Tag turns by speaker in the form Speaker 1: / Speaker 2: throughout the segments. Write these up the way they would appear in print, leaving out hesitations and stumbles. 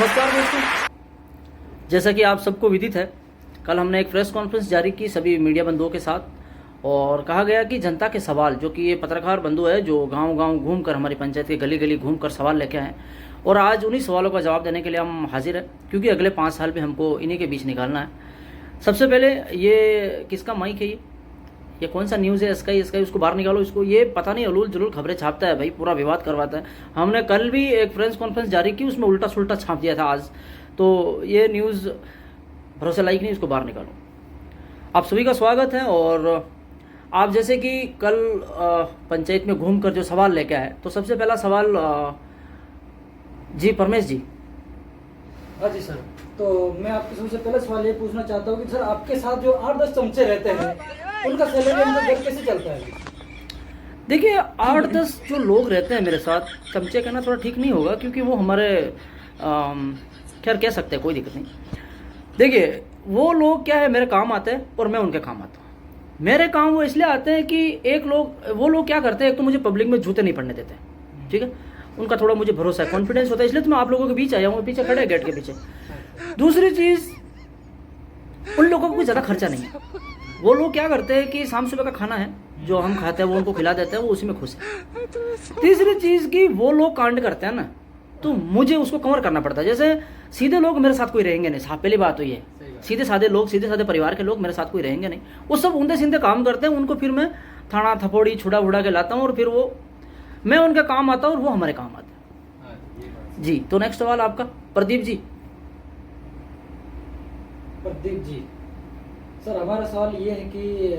Speaker 1: नमस्कार दोस्तों, जैसा कि आप सबको विदित है, कल हमने एक प्रेस कॉन्फ्रेंस जारी की सभी मीडिया बंधुओं के साथ और कहा गया कि जनता के सवाल, जो कि ये पत्रकार बंधु है जो गांव-गांव घूमकर हमारी पंचायत के गली-गली घूमकर सवाल लेके आए और आज उन्हीं सवालों का जवाब देने के लिए हम हाजिर हैं, क्योंकि अगले 5 साल भी हमको इन्हीं के बीच निकालना है। सबसे पहले ये किसका माइक है, ये कौन सा न्यूज़ है, इसका उसको बाहर निकालो। इसको ये पता नहीं अलूल जुलूल खबरें छापता है भाई, पूरा विवाद करवाता है। हमने कल भी एक प्रेस कॉन्फ्रेंस जारी की, उसमें उल्टा सुल्टा छाप दिया था आज, तो ये न्यूज़ भरोसे लायक नहीं, इसको बाहर निकालो। आप सभी का स्वागत है। और आप जैसे कि कल पंचायत में घूमकर जो सवाल लेके आए, तो सबसे पहला सवाल जी परमेश जी।
Speaker 2: हाँ जी सर, तो मैं आपसे सबसे पहले सवाल ये पूछना चाहता हूँ कि सर आपके साथ जो 8-10 चमचे रहते हैं उनका सैलरी उनका घर कैसे चलता है?
Speaker 1: देखिए 8-10 जो लोग रहते हैं मेरे साथ, चमचे कहना थोड़ा ठीक नहीं होगा, क्योंकि वो हमारे खैर कह सकते हैं, कोई दिक्कत नहीं। देखिए वो लोग क्या है, मेरे काम आते हैं और मैं उनके काम आता हूँ। मेरे काम वो इसलिए आते हैं कि वो लोग क्या करते हैं, एक तो मुझे पब्लिक में जूते नहीं पड़ने देते, ठीक है, उनका थोड़ा मुझे भरोसा है, कॉन्फिडेंस होता है, इसलिए तो मैं आप लोगों के बीच आया हूँ, पीछे खड़े गेट के पीछे। दूसरी चीज़, उन लोगों को कोई ज़्यादा खर्चा नहीं है। वो लोग क्या करते हैं कि शाम सुबह का खाना है जो हम खाते हैं वो उनको खिला देते हैं, वो उसी में खुश है। तीसरी चीज़ की वो लोग कांड करते हैं ना, तो मुझे उसको कवर करना पड़ता है। जैसे सीधे लोग मेरे साथ कोई रहेंगे नहीं, साहब पहली बात तो ये, सीधे साधे लोग, सीधे साधे परिवार के लोग मेरे साथ कोई रहेंगे नहीं। वो सब ऊंधे सीधे काम करते हैं, उनको फिर मैं थाना थपोड़ी छुड़ा उड़ा के लाता हूँ और फिर वो मैं उनके काम आता हूँ और वो हमारे काम आते हैं जी। तो नेक्स्ट सवाल आपका प्रदीप जी।
Speaker 2: प्रदीप जी, सर हमारा सवाल ये है कि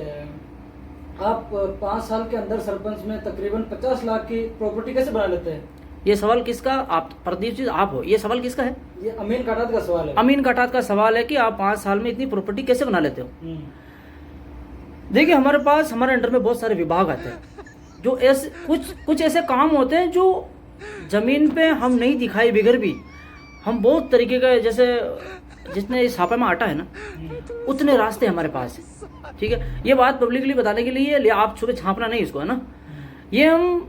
Speaker 2: आप 5 साल के अंदर सरपंच में तकरीबन 50 लाख की प्रॉपर्टी कैसे बना लेते हैं?
Speaker 1: ये सवाल किसका, आप प्रदीप जी आप हो, ये सवाल किसका है?
Speaker 2: ये अमीन काटात का सवाल है।
Speaker 1: अमीन काटात का सवाल है कि आप 5 साल में इतनी प्रॉपर्टी कैसे बना लेते हो। देखिए हमारे पास, हमारे अंडर में बहुत सारे विभाग आते हैं, जो ऐसे कुछ ऐसे काम होते हैं जो जमीन पे हम नहीं दिखाई बिगर भी हम बहुत तरीके का, जैसे जितने इस छापे में आटा है ना, उतने रास्ते हमारे पास है, ठीक है। ये बात पब्लिकली बताने के लिए आप छुपे छापना नहीं इसको, है ना। ये हम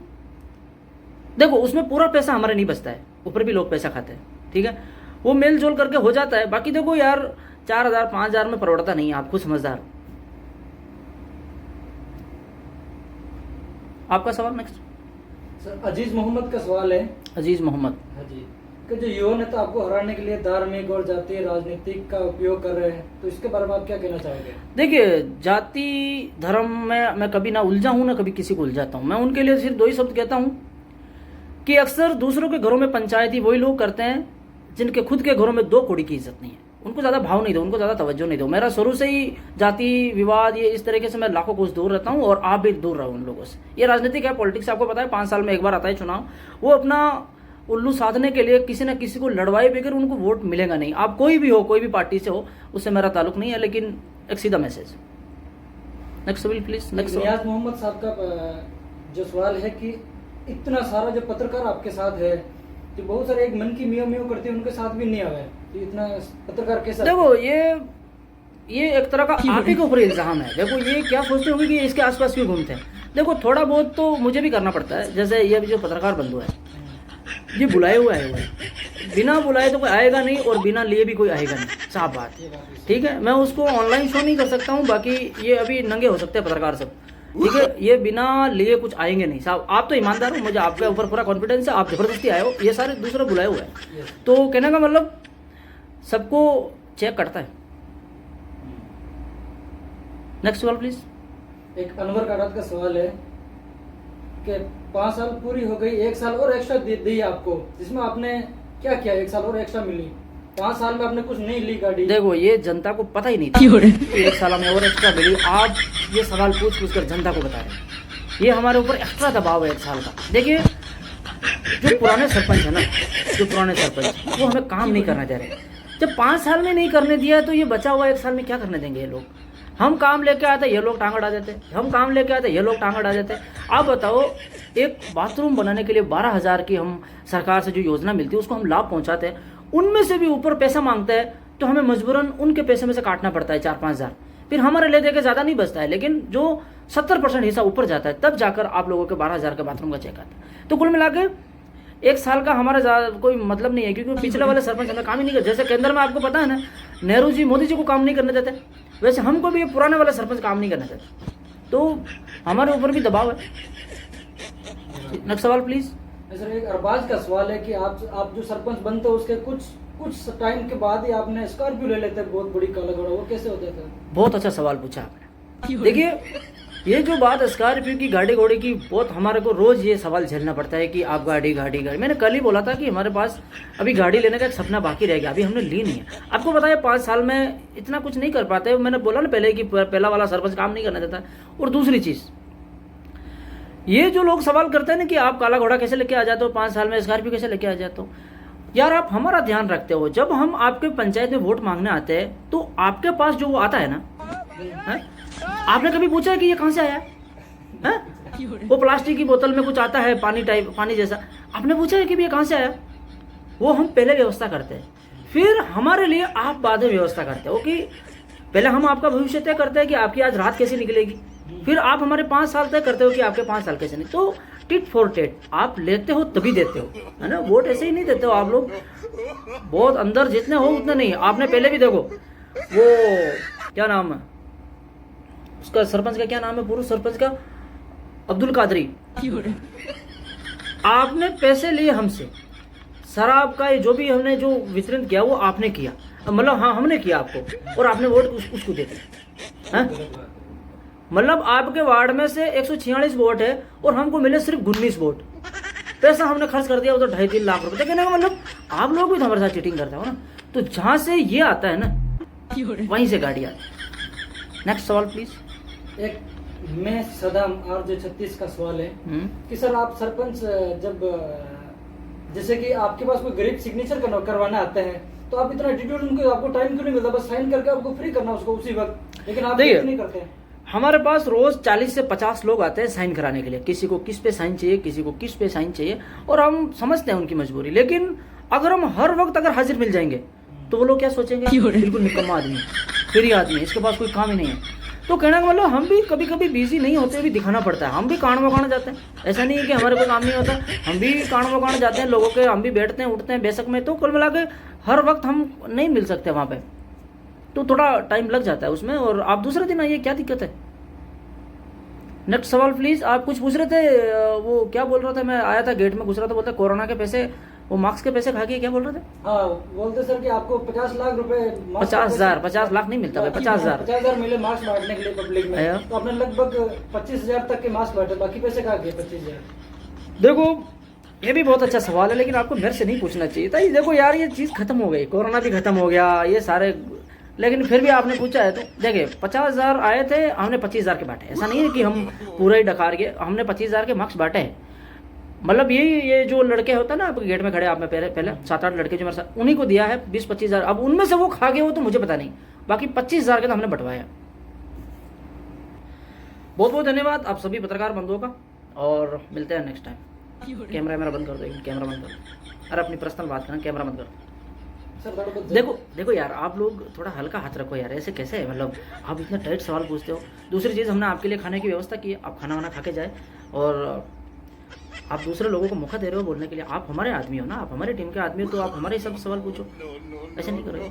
Speaker 1: देखो, उसमें पूरा पैसा हमारा नहीं बचता है, ऊपर भी लोग पैसा खाते हैं, ठीक है, वो मेल जोल करके हो जाता है। बाकी देखो यार 4,000 5,000 में परवड़ता नहीं है, आप खुद समझदार हो। आपका सवाल नेक्स्ट।
Speaker 2: सर अजीज मोहम्मद का सवाल है।
Speaker 1: अजीज मोहम्मद,
Speaker 2: हाँ जी, कि जो युवा नेता आपको हराने के लिए धार्मिक और जातीय राजनीति का उपयोग कर रहे हैं, तो इसके बारे में आप क्या कहना चाहोगे?
Speaker 1: देखिए जाति धर्म में मैं कभी ना उलझा हूं ना कभी किसी को उलझाता हूं। मैं उनके लिए सिर्फ 2 ही शब्द कहता हूं कि अक्सर दूसरों के घरों में पंचायती वही लोग करते हैं जिनके खुद के घरों में 2 कौड़ी की इज्जत नहीं है। उनको ज़्यादा भाव नहीं दो, उनको ज़्यादा तवज्जो नहीं दो। मेरा शुरू से ही जाति विवाद ये इस तरीके से मैं लाखों कोस दूर रहता हूँ और आप भी दूर रहो उन लोगों से। ये राजनीतिक है, पॉलिटिक्स आपको पता है, 5 साल में एक बार आता है चुनाव। वो अपना उल्लू साधने के लिए किसी न किसी को लड़वाए बगैर उनको वोट मिलेगा नहीं। आप कोई भी हो, कोई भी पार्टी से हो, उससे मेरा ताल्लुक नहीं है, लेकिन एक सीधा मैसेज। नेक्स्ट सवाल प्लीज। नेक्स्ट
Speaker 2: नियाज मोहम्मद साहब का जो सवाल है कि इतना सारा जो पत्रकार आपके साथ है, जो बहुत सारे एक मन की मियाँ मियाँ करते हैं, उनके साथ भी नहीं आवे, तो इतना पत्रकार कैसा?
Speaker 1: देखो ये एक तरह का आप ही के ऊपर इल्जाम है। देखो ये क्या सोचते होंगे कि इसके आसपास क्यों घूमते हैं। देखो थोड़ा बहुत तो मुझे भी करना पड़ता है। जैसे ये जो पत्रकार बंधु है, ये बुलाए हुए आए हुए हैं, बिना बुलाए तो कोई आएगा नहीं और बिना लिए भी कोई आएगा नहीं, साफ बात, ठीक है। मैं उसको ऑनलाइन शो नहीं कर सकता हूँ, बाकी ये अभी नंगे हो सकते हैं पत्रकार सब, ठीक है। ये बिना लिए कुछ आएंगे नहीं साहब। आप तो ईमानदार हो, मुझे आपके ऊपर पूरा कॉन्फिडेंस है, आप जबरदस्ती आए हो, ये सारे दूसरे बुलाए हुए हैं। तो कहने का मतलब सबको चेक करता है। नेक्स्ट सवाल प्लीज।
Speaker 2: एक अनवर काटात का सवाल है कि 5 साल पूरी हो गई, 1 साल और एक्स्ट्रा दी आपको, जिसमें आपने क्या किया? 1 साल और एक्स्ट्रा मिली, 5 साल में आपने कुछ नहीं ली गाड़ी।
Speaker 1: देखो ये जनता को पता ही नहीं था 1 साल में और एक्स्ट्रा मिली। आप ये सवाल पूछ कर जनता को बता रहे हैं, ये हमारे ऊपर एक्स्ट्रा दबाव है 1 साल का। देखिए जो पुराने सरपंच है ना, जो पुराने सरपंच, वो हमें काम नहीं करने दे रहे। जब 5 साल में नहीं करने दिया तो ये बचा हुआ 1 साल में क्या करने देंगे ये लोग। हम काम लेके आते ये लोग टांग अड़ा देते, हम काम लेके आते ये लोग टांग अड़ा देते। आप बताओ, एक बाथरूम बनाने के लिए 12,000 की हम सरकार से जो योजना मिलती है उसको हम लाभ पहुंचाते हैं, उनमें से भी ऊपर पैसा मांगता है, तो हमें मजबूरन उनके पैसे में से काटना पड़ता है 4-5 हज़ार। फिर हमारे ले दे के ज़्यादा नहीं बचता है, लेकिन जो 70% हिस्सा ऊपर जाता है तब जाकर आप लोगों के 12,000 का बाथरूम का चेक आता है। तो कुल मिला के 1 साल का हमारा कोई मतलब नहीं है, क्योंकि पिछले वाले सरपंच हमें काम ही नहीं कर, जैसे केंद्र में आपको पता है ना, नेहरू जी मोदी जी को काम नहीं करने देते, वैसे हमको भी ये पुराने वाले सरपंच काम नहीं करने देते, तो हमारे ऊपर भी दबाव है। नेक्स्ट सवाल प्लीज।
Speaker 2: सर एक अरबाज का सवाल है कि आप जो सरपंच बनते हो उसके कुछ टाइम के बाद ही आपने स्कॉर्पियो ले लेते हैं, बहुत बड़ी काला घोड़ा, वो कैसे होता था?
Speaker 1: बहुत अच्छा सवाल पूछा आपने। देखिए ये जो बात स्कॉर्पियो की गाड़ी घोड़े की, बहुत हमारे को रोज ये सवाल झेलना पड़ता है कि आप गाड़ी। मैंने कल ही बोला था कि हमारे पास अभी गाड़ी लेने का एक सपना बाकी रह गया, अभी हमने ली नहीं है। आपको पता है 5 साल में इतना कुछ नहीं कर पाते, मैंने बोला ना पहले कि पहला वाला सरपंच काम नहीं करना देता। और दूसरी चीज, ये जो लोग सवाल करते हैं ना कि आप काला घोड़ा कैसे लेके आ जाते हो, 5 साल में स्कॉर्पियो कैसे लेके आ जाते हो, यार आप हमारा ध्यान रखते हो। जब हम आपके पंचायत में वोट मांगने आते हैं तो आपके पास जो वो आता है ना, आपने कभी पूछा है कि ये कहां से आया है? वो प्लास्टिक की बोतल में कुछ आता है, पानी जैसा, आपने पूछा है कि ये कहां से आया? वो हम पहले व्यवस्था करते हैं, फिर हमारे लिए आप बाद में व्यवस्था करते हो कि पहले हम आपका भविष्य तय करते हैं कि आपकी आज रात कैसी निकलेगी, फिर आप हमारे 5 साल तय करते हो कि आपके 5 साल कैसे नहीं। तो टिट फॉर टेट आप लेते हो तभी देते हो, है ना, वोट ऐसे ही नहीं देते हो आप लोग, बहुत अंदर जितने हो उतने नहीं। आपने पहले भी देखो वो क्या नाम है उसका, सरपंच का क्या नाम है, पूर्व सरपंच का, अब्दुल कादरी, आपने पैसे लिए हमसे, शराब का जो भी हमने जो वितरण किया वो आपने किया, मतलब हाँ हमने किया आपको, और आपने वोट उसको दे दिया। मतलब आपके वार्ड में से 146 वोट है और हमको मिले सिर्फ 19 वोट, पैसा हमने खर्च कर दिया उधर 2.5-3 लाख रुपए। कहने का मतलब आप लोग भी तो हमारे साथ चीटिंग करते हो ना। तो जहां से ये आता है ना वहीं से गाड़ी आती है। नेक्स्ट सवाल प्लीज।
Speaker 2: एक मैं सदाम RJ36 का सवाल है कि सर आप सरपंच जब जैसे कि आपके पास कोई गरीब सिग्नेचर करवाना आता है तो आप इतना डिटेल उनको, आपको टाइम क्यों नहीं मिलता, बस साइन करके आपको फ्री करना उसको उसी वक्त, लेकिन आप नहीं करते हैं।
Speaker 1: हमारे पास रोज 40 से 50 लोग आते हैं साइन कराने के लिए, किसी को किस पे साइन चाहिए, किसी को किस पे साइन चाहिए, और हम समझते हैं उनकी मजबूरी। लेकिन अगर हम हर वक्त अगर हाजिर मिल जाएंगे तो वो लोग क्या सोचेंगे, बिल्कुल निकम्मा आदमी, फ्री आदमी, इसके पास कोई काम ही नहीं है। तो कहना का मतलब हम भी कभी कभी बिजी नहीं होते भी दिखाना पड़ता है, हम भी कांड मकान जाते हैं, ऐसा नहीं है कि हमारे कोई काम नहीं होता, हम भी कांड मकान जाते हैं लोगों के, हम भी बैठते हैं उठते हैं बेशक में। तो कुल मिला के हर वक्त हम नहीं मिल सकते वहां पे, तो थोड़ा टाइम लग जाता है उसमें, और आप दूसरे दिन आइए, क्या दिक्कत है। नेक्स्ट सवाल प्लीज। आप कुछ पूछ रहे थे, वो क्या बोल रहा था, मैं आया था गेट में घुस रहा था, बोलता कोरोना के पैसे, वो मार्क्स के पैसे खा के क्या बोल रहे थे?
Speaker 2: हाँ बोलते सर कि आपको 50 लाख रुपए,
Speaker 1: 50 लाख नहीं मिलता भाई,
Speaker 2: 50,000 मिले मार्क्स बांटने के लिए पब्लिक में, तो आपने लगभग 25,000 तक के मार्क्स बांटे, बाकी पैसे कहाँ गए 25,000?
Speaker 1: देखो ये भी बहुत अच्छा सवाल है, लेकिन आपको मेरे से नहीं पूछना चाहिए था। देखो यार ये चीज खत्म हो गई, कोरोना भी खत्म हो गया, ये सारे, लेकिन फिर भी आपने पूछा है तो देखिए 50,000 आए थे, हमने 25,000 के बांटे। ऐसा नहीं है कि हम पूरा ही डकार गए, हमने 25,000 के मार्क्स बांटे हैं। मतलब ये जो लड़के होता है ना आपके गेट में खड़े, आप में पहले 7-8 लड़के जो मेरे साथ, उन्हीं को दिया है 20-25,000। अब उनमें से वो खा गए वो तो मुझे पता नहीं, बाकी 25,000 के तो हमने बंटवाया। बहुत बहुत धन्यवाद आप सभी पत्रकार बंधुओं का, और मिलते हैं नेक्स्ट टाइम। कैमरा मेरा बंद कर दो, कैमरा बंद कर, अरे अपनी पर्सनल बात करना, कैमरा बंद कर। देखो यार आप लोग थोड़ा हल्का हाथ रखो यार, ऐसे कैसे है, मतलब आप इतना टाइट सवाल पूछते हो। दूसरी चीज़, हमने आपके लिए खाने की व्यवस्था की है, आप खाना वाना खा के जाए, और आप दूसरे लोगों को मौका दे रहे हो बोलने के लिए। आप हमारे आदमी हो ना, आप हमारी टीम के आदमी हो, तो आप हमारे सब सवाल पूछो, ऐसे नहीं करोगे।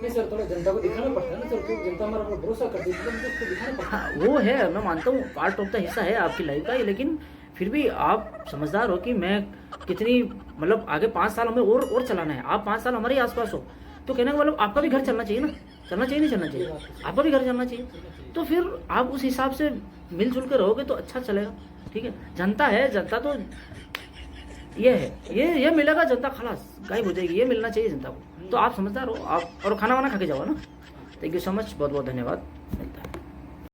Speaker 2: नहीं सर, थोड़ा जनता को दिखाना पड़ता है ना सर, तो जनता हमारा पर भरोसा करती है, तो उसको दिखाना पड़ता है।
Speaker 1: हाँ वो है, मैं मानता हूँ पार्ट ऑफ द हिस्सा है आपकी लाइफ का, लेकिन फिर भी आप समझदार हो कि मैं कितनी, मतलब आगे 5 साल हमें और चलाना है। आप 5 साल हमारे आसपास हो, तो कहने का मतलब आपका भी घर चलना चाहिए ना, चलना चाहिए नहीं चलना चाहिए, आपका भी घर चलना चाहिए। तो फिर आप उस हिसाब से मिलजुल कर रहोगे तो अच्छा चलेगा, ठीक है। जनता है, जनता तो ये है, ये मिलेगा, जनता खलास गायब हो जाएगी, ये मिलना चाहिए जनता को। तो आप समझदार हो, आप और खाना वाना खा के जाओ ना। थैंक यू सो मच, बहुत बहुत धन्यवाद, मिलता है।